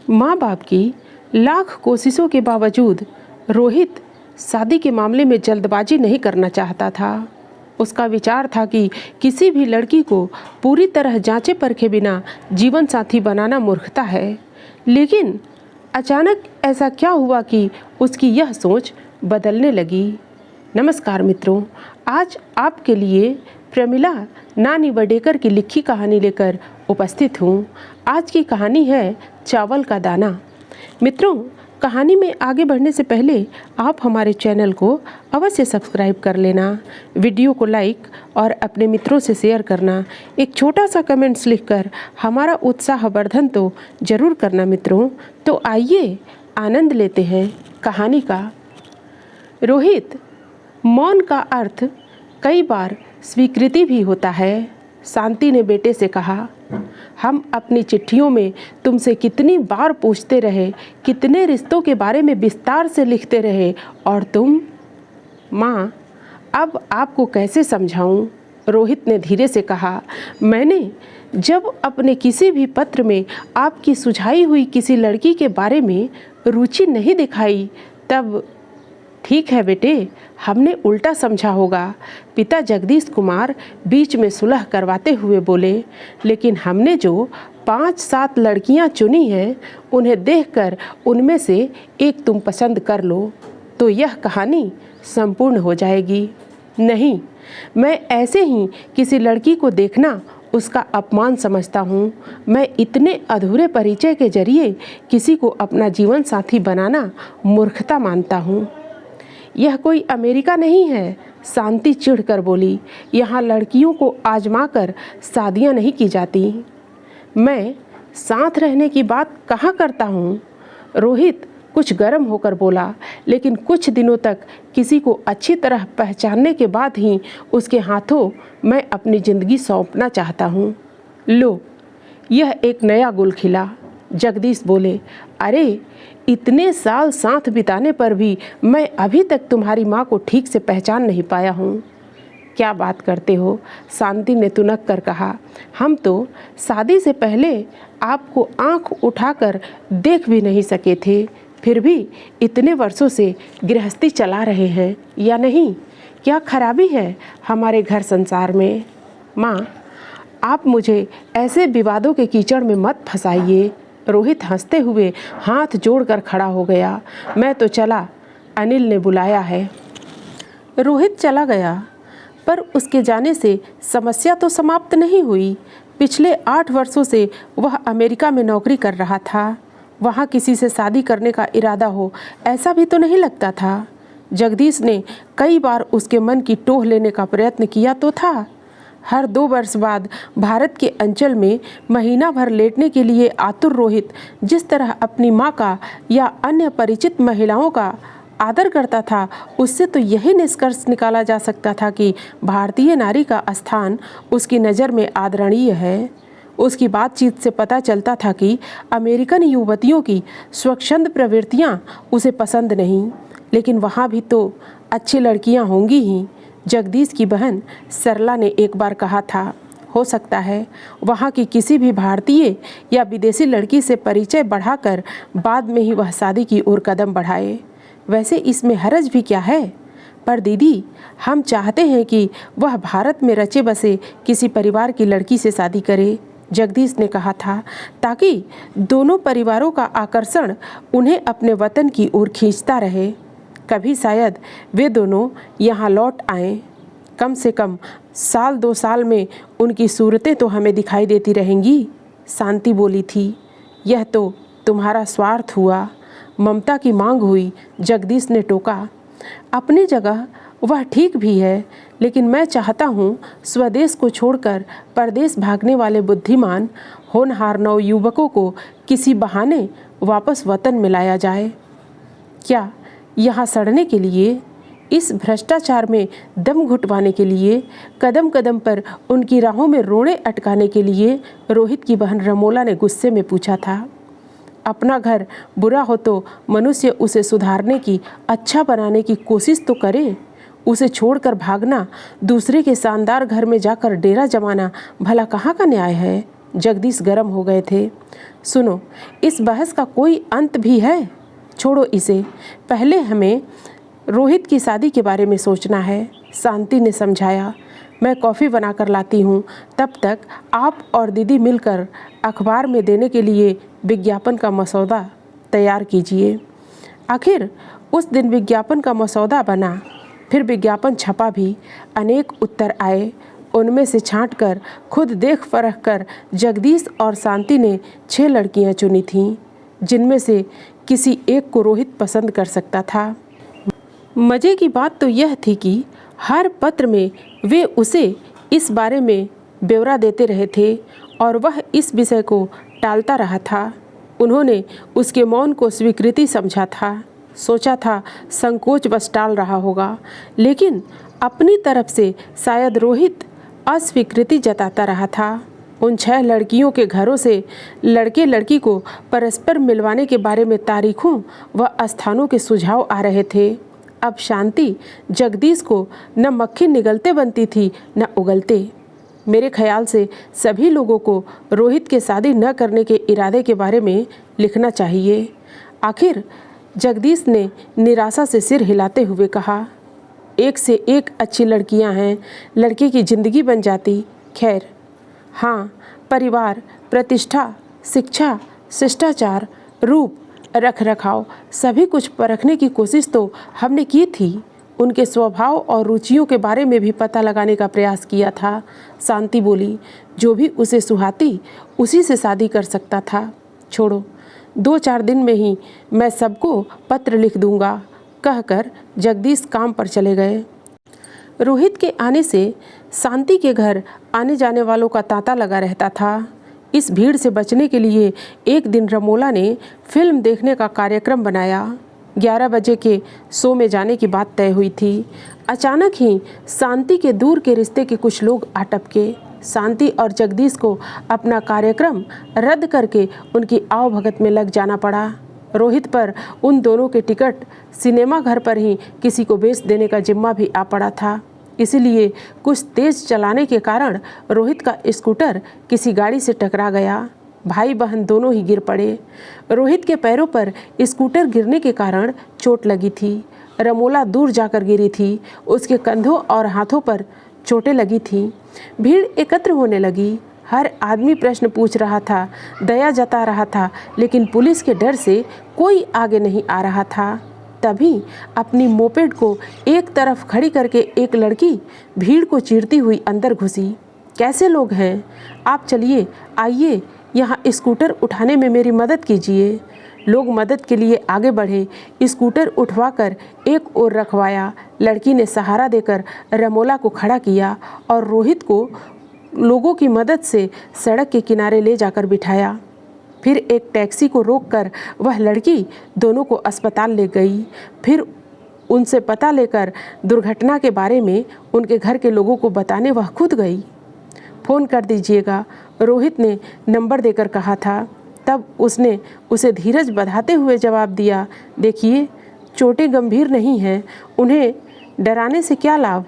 माँ बाप की लाख कोशिशों के बावजूद रोहित शादी के मामले में जल्दबाजी नहीं करना चाहता था। उसका विचार था कि किसी भी लड़की को पूरी तरह जांचे परखे बिना जीवन साथी बनाना मूर्खता है। लेकिन अचानक ऐसा क्या हुआ कि उसकी यह सोच बदलने लगी। नमस्कार मित्रों, आज आपके लिए प्रमिला नानी वडेकर की लिखी कहानी लेकर उपस्थित हूँ। आज की कहानी है चावल का दाना। मित्रों, कहानी में आगे बढ़ने से पहले आप हमारे चैनल को अवश्य सब्सक्राइब कर लेना, वीडियो को लाइक और अपने मित्रों से शेयर करना, एक छोटा सा कमेंट्स लिखकर हमारा उत्साहवर्धन तो ज़रूर करना मित्रों। तो आइए आनंद लेते हैं कहानी का। रोहित, मौन का अर्थ कई बार स्वीकृति भी होता है, शांति ने बेटे से कहा। हम अपनी चिट्ठियों में तुमसे कितनी बार पूछते रहे, कितने रिश्तों के बारे में विस्तार से लिखते रहे, और तुम। माँ, अब आपको कैसे समझाऊं? रोहित ने धीरे से कहा। मैंने जब अपने किसी भी पत्र में आपकी सुझाई हुई किसी लड़की के बारे में रुचि नहीं दिखाई तब। ठीक है बेटे, हमने उल्टा समझा होगा, पिता जगदीश कुमार बीच में सुलह करवाते हुए बोले। लेकिन हमने जो 5-7 लड़कियां चुनी हैं, उन्हें देखकर उनमें से एक तुम पसंद कर लो तो यह कहानी संपूर्ण हो जाएगी। नहीं, मैं ऐसे ही किसी लड़की को देखना उसका अपमान समझता हूँ। मैं इतने अधूरे परिचय के जरिए किसी को अपना जीवन साथी बनाना मूर्खता मानता हूँ। यह कोई अमेरिका नहीं है, शांति चिढ़कर बोली। यहाँ लड़कियों को आजमा कर शादियाँ नहीं की जाती। मैं साथ रहने की बात कहाँ करता हूँ? रोहित कुछ गर्म होकर बोला। लेकिन कुछ दिनों तक किसी को अच्छी तरह पहचानने के बाद ही उसके हाथों मैं अपनी ज़िंदगी सौंपना चाहता हूँ। लो, यह एक नया गुल खिला। जगदीश बोले। अरे, इतने साल साथ बिताने पर भी मैं अभी तक तुम्हारी माँ को ठीक से पहचान नहीं पाया हूँ। क्या बात करते हो? शांति ने तुनक कर कहा। हम तो शादी से पहले आपको आंख उठाकर देख भी नहीं सके थे, फिर भी इतने वर्षों से गृहस्थी चला रहे हैं या नहीं? क्या खराबी है हमारे घर संसार में? माँ, आप मुझे ऐसे विवादों के कीचड़ में मत फंसाइए। रोहित हंसते हुए हाथ जोड़कर खड़ा हो गया। मैं तो चला, अनिल ने बुलाया है। रोहित चला गया, पर उसके जाने से समस्या तो समाप्त नहीं हुई। पिछले 8 वर्षों से वह अमेरिका में नौकरी कर रहा था। वहाँ किसी से शादी करने का इरादा हो ऐसा भी तो नहीं लगता था। जगदीश ने कई बार उसके मन की टोह लेने का प्रयत्न किया तो था। हर 2 वर्ष बाद भारत के अंचल में महीना भर लेटने के लिए आतुर रोहित जिस तरह अपनी माँ का या अन्य परिचित महिलाओं का आदर करता था, उससे तो यही निष्कर्ष निकाला जा सकता था कि भारतीय नारी का स्थान उसकी नज़र में आदरणीय है। उसकी बातचीत से पता चलता था कि अमेरिकन युवतियों की स्वच्छंद प्रवृत्तियाँ उसे पसंद नहीं, लेकिन वहाँ भी तो अच्छी लड़कियाँ होंगी ही। जगदीश की बहन सरला ने एक बार कहा था, हो सकता है वहाँ की किसी भी भारतीय या विदेशी लड़की से परिचय बढ़ाकर बाद में ही वह शादी की ओर कदम बढ़ाए। वैसे इसमें हरज भी क्या है? पर दीदी, हम चाहते हैं कि वह भारत में रचे बसे किसी परिवार की लड़की से शादी करे, जगदीश ने कहा था, ताकि दोनों परिवारों का आकर्षण उन्हें अपने वतन की ओर खींचता रहे। कभी शायद वे दोनों यहाँ लौट आएं। कम से कम 1-2 साल में उनकी सूरतें तो हमें दिखाई देती रहेंगी, शांति बोली थी। यह तो तुम्हारा स्वार्थ हुआ, ममता की मांग हुई, जगदीश ने टोका। अपनी जगह वह ठीक भी है, लेकिन मैं चाहता हूँ स्वदेश को छोड़कर परदेश भागने वाले बुद्धिमान होनहार नवयुवकों को किसी बहाने वापस वतन में लाया जाए। क्या यहाँ सड़ने के लिए, इस भ्रष्टाचार में दम घुटवाने के लिए, कदम कदम पर उनकी राहों में रोड़े अटकाने के लिए? रोहित की बहन रमोला ने गुस्से में पूछा था। अपना घर बुरा हो तो मनुष्य उसे सुधारने की, अच्छा बनाने की कोशिश तो करे। उसे छोड़कर भागना, दूसरे के शानदार घर में जाकर डेरा जमाना भला कहाँ का न्याय है? जगदीश गर्म हो गए थे। सुनो, इस बहस का कोई अंत भी है? छोड़ो इसे, पहले हमें रोहित की शादी के बारे में सोचना है, शांति ने समझाया। मैं कॉफ़ी बनाकर लाती हूँ, तब तक आप और दीदी मिलकर अखबार में देने के लिए विज्ञापन का मसौदा तैयार कीजिए। आखिर उस दिन विज्ञापन का मसौदा बना, फिर विज्ञापन छपा भी। अनेक उत्तर आए, उनमें से छांटकर खुद देख परख कर जगदीश और शांति ने 6 लड़कियां चुनी थीं, जिनमें से किसी एक को रोहित पसंद कर सकता था। मज़े की बात तो यह थी कि हर पत्र में वे उसे इस बारे में ब्यौरा देते रहे थे और वह इस विषय को टालता रहा था। उन्होंने उसके मौन को स्वीकृति समझा था, सोचा था संकोच बस टाल रहा होगा, लेकिन अपनी तरफ से शायद रोहित अस्वीकृति जताता रहा था। उन 6 लड़कियों के घरों से लड़के लड़की को परस्पर मिलवाने के बारे में तारीखों व स्थानों के सुझाव आ रहे थे। अब शांति जगदीश को न मक्खी निगलते बनती थी न उगलते। मेरे ख्याल से सभी लोगों को रोहित के शादी न करने के इरादे के बारे में लिखना चाहिए। आखिर जगदीश ने निराशा से सिर हिलाते हुए कहा, एक से एक अच्छी लड़कियां हैं, लड़के की ज़िंदगी बन जाती। खैर हाँ, परिवार, प्रतिष्ठा, शिक्षा, शिष्टाचार, रूप, रख रखाव, सभी कुछ परखने की कोशिश तो हमने की थी। उनके स्वभाव और रुचियों के बारे में भी पता लगाने का प्रयास किया था। शांति बोली, जो भी उसे सुहाती उसी से शादी कर सकता था। छोड़ो, 2-4 दिन में ही मैं सबको पत्र लिख दूंगा, कहकर जगदीश काम पर चले गए। रोहित के आने से शांति के घर आने जाने वालों का तांता लगा रहता था। इस भीड़ से बचने के लिए एक दिन रमोला ने फिल्म देखने का कार्यक्रम बनाया। 11 बजे के शो में जाने की बात तय हुई थी। अचानक ही शांति के दूर के रिश्ते के कुछ लोग आ टपके। शांति और जगदीश को अपना कार्यक्रम रद्द करके उनकी आवभगत में लग जाना पड़ा। रोहित पर उन दोनों के टिकट सिनेमा घर पर ही किसी को बेच देने का जिम्मा भी आ पड़ा था। इसीलिए कुछ तेज चलाने के कारण रोहित का स्कूटर किसी गाड़ी से टकरा गया। भाई बहन दोनों ही गिर पड़े। रोहित के पैरों पर स्कूटर गिरने के कारण चोट लगी थी। रमोला दूर जाकर गिरी थी, उसके कंधों और हाथों पर चोटें लगी थीं। भीड़ एकत्र होने लगी। हर आदमी प्रश्न पूछ रहा था, दया जता रहा था, लेकिन पुलिस के डर से कोई आगे नहीं आ रहा था। तभी अपनी मोपेड को एक तरफ खड़ी करके एक लड़की भीड़ को चीरती हुई अंदर घुसी। कैसे लोग हैं आप, चलिए आइए यहाँ स्कूटर उठाने में मेरी मदद कीजिए। लोग मदद के लिए आगे बढ़े। स्कूटर उठवाकर एक ओर रखवाया। लड़की ने सहारा देकर रमोला को खड़ा किया और रोहित को लोगों की मदद से सड़क के किनारे ले जाकर बिठाया। फिर एक टैक्सी को रोककर वह लड़की दोनों को अस्पताल ले गई। फिर उनसे पता लेकर दुर्घटना के बारे में उनके घर के लोगों को बताने वह खुद गई। फ़ोन कर दीजिएगा, रोहित ने नंबर देकर कहा था। तब उसने उसे धीरज बंधाते हुए जवाब दिया, देखिए चोटें गंभीर नहीं हैं, उन्हें डराने से क्या लाभ।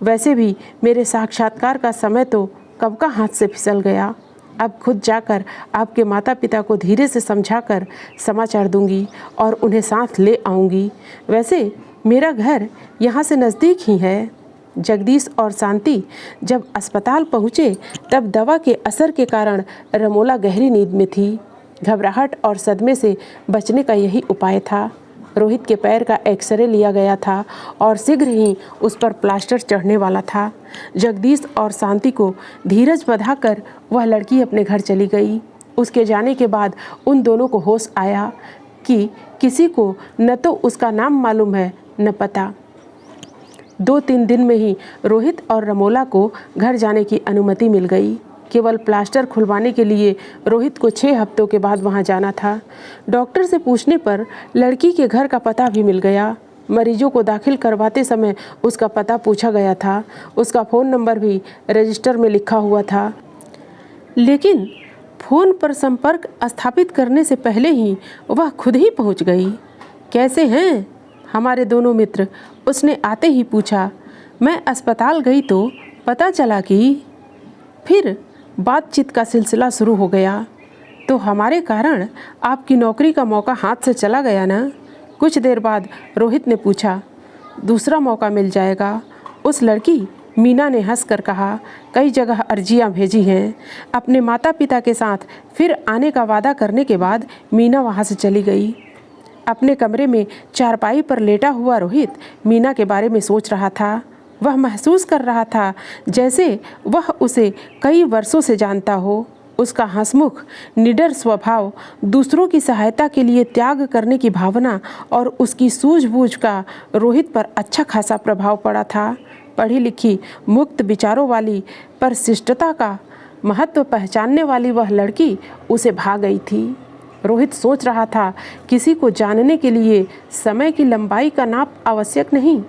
वैसे भी मेरे साक्षात्कार का समय तो कब का हाथ से फिसल गया। अब खुद जाकर आपके माता पिता को धीरे से समझाकर समाचार दूंगी और उन्हें साथ ले आऊंगी। वैसे मेरा घर यहाँ से नज़दीक ही है। जगदीश और शांति जब अस्पताल पहुँचे तब दवा के असर के कारण रमोला गहरी नींद में थी। घबराहट और सदमे से बचने का यही उपाय था। रोहित के पैर का एक्सरे लिया गया था और शीघ्र ही उस पर प्लास्टर चढ़ने वाला था। जगदीश और शांति को धीरज बंधाकर वह लड़की अपने घर चली गई। उसके जाने के बाद उन दोनों को होश आया कि किसी को न तो उसका नाम मालूम है न पता। 2-3 दिन में ही रोहित और रमोला को घर जाने की अनुमति मिल गई। केवल प्लास्टर खुलवाने के लिए रोहित को 6 हफ्तों के बाद वहां जाना था। डॉक्टर से पूछने पर लड़की के घर का पता भी मिल गया। मरीजों को दाखिल करवाते समय उसका पता पूछा गया था। उसका फ़ोन नंबर भी रजिस्टर में लिखा हुआ था। लेकिन फ़ोन पर संपर्क स्थापित करने से पहले ही वह खुद ही पहुंच गई। कैसे हैं हमारे दोनों मित्र, उसने आते ही पूछा। मैं अस्पताल गई तो पता चला कि फिर बातचीत का सिलसिला शुरू हो गया। तो हमारे कारण आपकी नौकरी का मौका हाथ से चला गया ना? कुछ देर बाद रोहित ने पूछा। दूसरा मौका मिल जाएगा। उस लड़की मीना ने हंसकर कहा। कई जगह अर्जियां भेजी हैं। अपने माता पिता के साथ फिर आने का वादा करने के बाद मीना वहां से चली गई। अपने कमरे में चारपाई पर लेटा हुआ रोहित मीना के बारे में सोच रहा था। वह महसूस कर रहा था जैसे वह उसे कई वर्षों से जानता हो। उसका हंसमुख निडर स्वभाव, दूसरों की सहायता के लिए त्याग करने की भावना और उसकी सूझबूझ का रोहित पर अच्छा खासा प्रभाव पड़ा था। पढ़ी लिखी, मुक्त विचारों वाली, पर शिष्टता का महत्व पहचानने वाली वह लड़की उसे भा गई थी। रोहित सोच रहा था, किसी को जानने के लिए समय की लंबाई का नाप आवश्यक नहीं।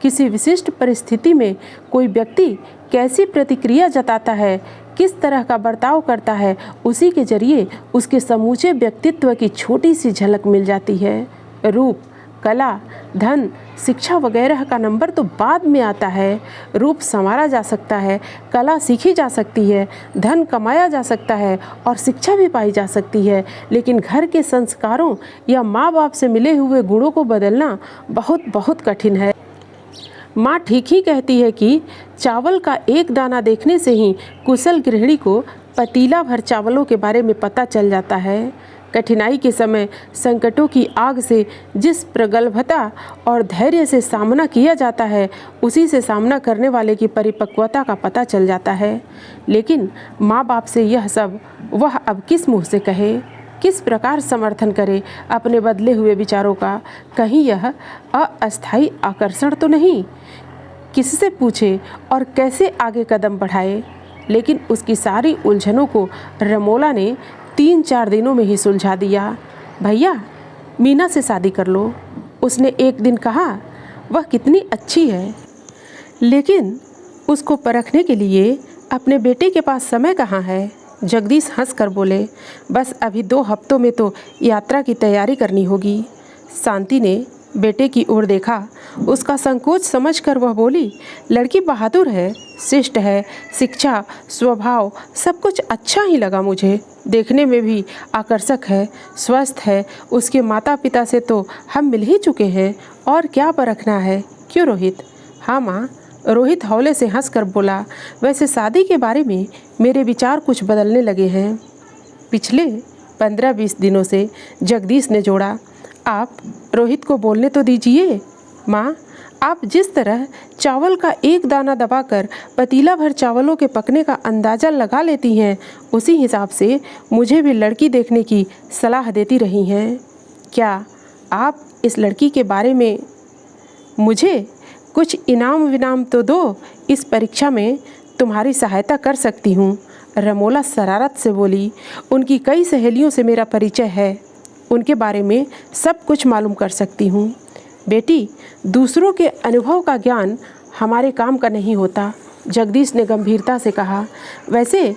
किसी विशिष्ट परिस्थिति में कोई व्यक्ति कैसी प्रतिक्रिया जताता है, किस तरह का बर्ताव करता है, उसी के जरिए उसके समूचे व्यक्तित्व की छोटी सी झलक मिल जाती है। रूप, कला, धन, शिक्षा वगैरह का नंबर तो बाद में आता है। रूप संवारा जा सकता है, कला सीखी जा सकती है, धन कमाया जा सकता है और शिक्षा भी पाई जा सकती है, लेकिन घर के संस्कारों या माँ बाप से मिले हुए गुणों को बदलना बहुत बहुत कठिन है। माँ ठीक ही कहती है कि चावल का एक दाना देखने से ही कुशल गृहिणी को पतीला भर चावलों के बारे में पता चल जाता है। कठिनाई के समय संकटों की आग से जिस प्रगल्भता और धैर्य से सामना किया जाता है, उसी से सामना करने वाले की परिपक्वता का पता चल जाता है। लेकिन माँ बाप से यह सब वह अब किस मुँह से कहे, किस प्रकार समर्थन करे अपने बदले हुए विचारों का? कहीं यह अस्थायी आकर्षण तो नहीं? किससे पूछे और कैसे आगे कदम बढ़ाए? लेकिन उसकी सारी उलझनों को रमोला ने 3-4 दिनों में ही सुलझा दिया। भैया, मीना से शादी कर लो, उसने एक दिन कहा। वह कितनी अच्छी है, लेकिन उसको परखने के लिए अपने बेटे के पास समय कहाँ है? जगदीश हंसकर बोले, बस अभी 2 हफ्तों में तो यात्रा की तैयारी करनी होगी। शांति ने बेटे की ओर देखा। उसका संकोच समझकर वह बोली, लड़की बहादुर है, शिष्ट है, शिक्षा, स्वभाव सब कुछ अच्छा ही लगा मुझे। देखने में भी आकर्षक है, स्वस्थ है। उसके माता पिता से तो हम मिल ही चुके हैं, और क्या परखना है? क्यों रोहित? हाँ माँ, रोहित हौले से हंसकर बोला। वैसे शादी के बारे में मेरे विचार कुछ बदलने लगे हैं पिछले 15-20 दिनों से, जगदीश ने जोड़ा। आप रोहित को बोलने तो दीजिए। माँ, आप जिस तरह चावल का एक दाना दबाकर पतीला भर चावलों के पकने का अंदाज़ा लगा लेती हैं, उसी हिसाब से मुझे भी लड़की देखने की सलाह देती रही हैं। क्या आप इस लड़की के बारे में मुझे कुछ इनाम विनाम तो दो? इस परीक्षा में तुम्हारी सहायता कर सकती हूँ। रमोला शरारत से बोली। उनकी कई सहेलियों से मेरा परिचय है, उनके बारे में सब कुछ मालूम कर सकती हूँ। बेटी, दूसरों के अनुभव का ज्ञान हमारे काम का नहीं होता, जगदीश ने गंभीरता से कहा। वैसे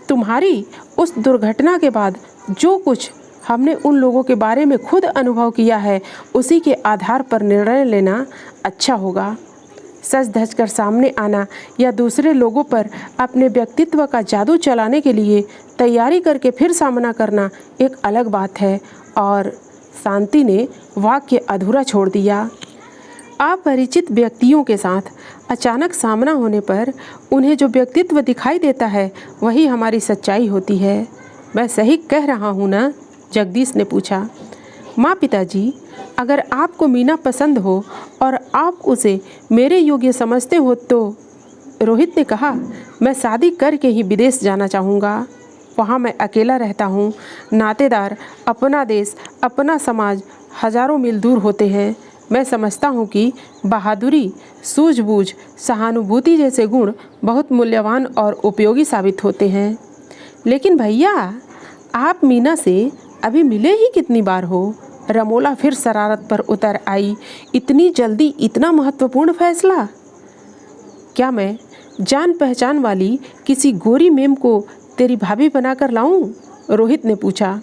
तुम्हारी उस दुर्घटना के बाद जो कुछ हमने उन लोगों के बारे में खुद अनुभव किया है, उसी के आधार पर निर्णय लेना अच्छा होगा। सच धज कर सामने आना या दूसरे लोगों पर अपने व्यक्तित्व का जादू चलाने के लिए तैयारी करके फिर सामना करना एक अलग बात है। और शांति ने वाक्य अधूरा छोड़ दिया। अपरिचित व्यक्तियों के साथ अचानक सामना होने पर उन्हें जो व्यक्तित्व दिखाई देता है, वही हमारी सच्चाई होती है। मैं सही कह रहा हूँ ना? जगदीश ने पूछा। माँ, पिताजी, अगर आपको मीना पसंद हो और आप उसे मेरे योग्य समझते हो तो, रोहित ने कहा, मैं शादी करके ही विदेश जाना चाहूँगा। वहाँ मैं अकेला रहता हूँ। नातेदार, अपना देश, अपना समाज हजारों मील दूर होते हैं। मैं समझता हूँ कि बहादुरी, सूझबूझ, सहानुभूति जैसे गुण बहुत मूल्यवान और उपयोगी साबित होते हैं। लेकिन भैया, आप मीना से अभी मिले ही कितनी बार हो? रमोला फिर शरारत पर उतर आई। इतनी जल्दी इतना महत्वपूर्ण फैसला? क्या मैं जान पहचान वाली किसी गोरी मेम को तेरी भाभी बनाकर लाऊं? रोहित ने पूछा।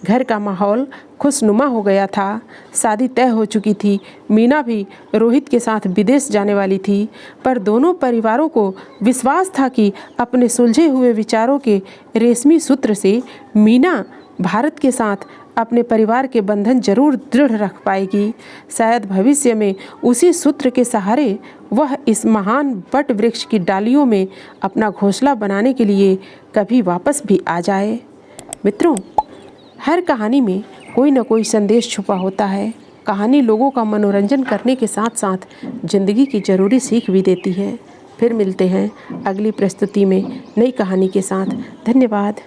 घर का माहौल खुशनुमा हो गया था। शादी तय हो चुकी थी। मीना भी रोहित के साथ विदेश जाने वाली थी, पर दोनों परिवारों को विश्वास था कि अपने सुलझे हुए विचारों के रेशमी सूत्र से मीना भारत के साथ अपने परिवार के बंधन जरूर दृढ़ रख पाएगी। शायद भविष्य में उसी सूत्र के सहारे वह इस महान वट वृक्ष की डालियों में अपना घोंसला बनाने के लिए कभी वापस भी आ जाए। मित्रों, हर कहानी में कोई न कोई संदेश छुपा होता है। कहानी लोगों का मनोरंजन करने के साथ साथ जिंदगी की ज़रूरी सीख भी देती है। फिर मिलते हैं अगली प्रस्तुति में नई कहानी के साथ। धन्यवाद।